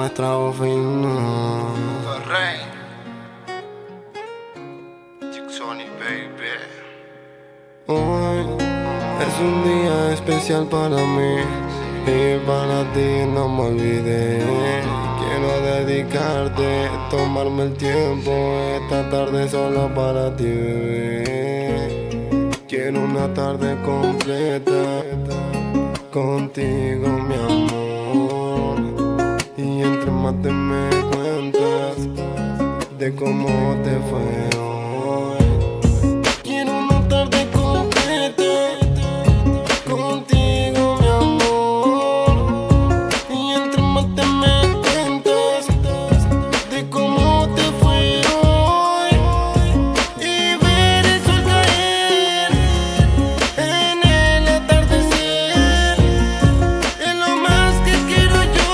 nuestra bofina. Rey Sony, baby. Hoy es un día especial para mí y para ti no me olvidé. Quiero dedicarte, tomarme el tiempo esta tarde solo para ti, bebé. Quiero una tarde completa contigo, mi amor. Y entre más te me cuentas de cómo te fue hoy. Quiero una tarde completa contigo, mi amor. Y entre más te me cuentas de cómo te fue hoy. Y ver el sol caer en el atardecer es lo más que quiero yo.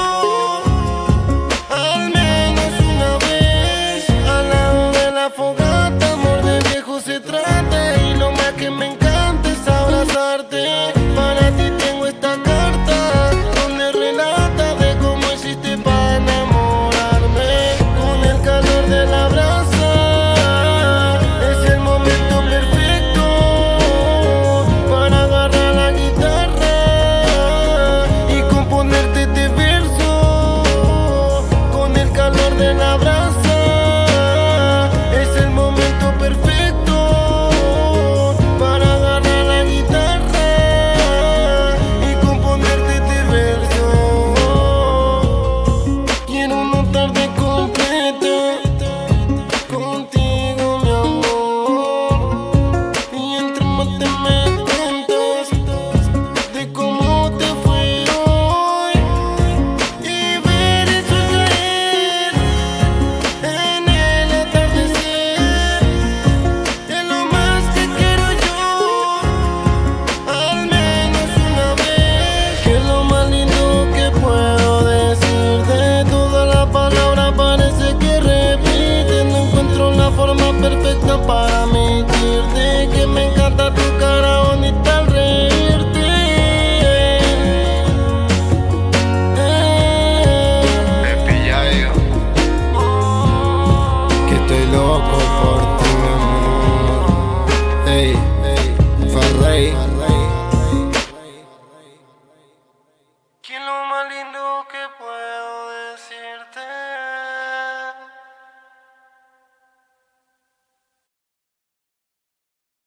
Al menos una vez al lado de la fogata, amor de viejo se trata. Y lo más que me encanta es abrazarte. Para ti tengo esta carta donde relata de cómo hiciste para enamorarme. Con el calor de la brasa es el momento perfecto para agarrar la guitarra y componerte este verso. Con el calor de la brasa es el momento perfecto para agarrar la guitarra y componerte este verso. Quiero una tarde completa contigo, mi amor. Y entre más te me cuentas de cómo te fue hoy. Y ver el sol caer en el atardecer es lo más que quiero yo. Al menos una vez. Que es lo más lindo que puedo decir. De todas las palabras parece que repite. No encuentro la forma perfecta para mentirte. Que me encanta tu cara bonita al reírte. Baby, ya yo. Que estoy loco por ti, mi amor. Ey, Farrey.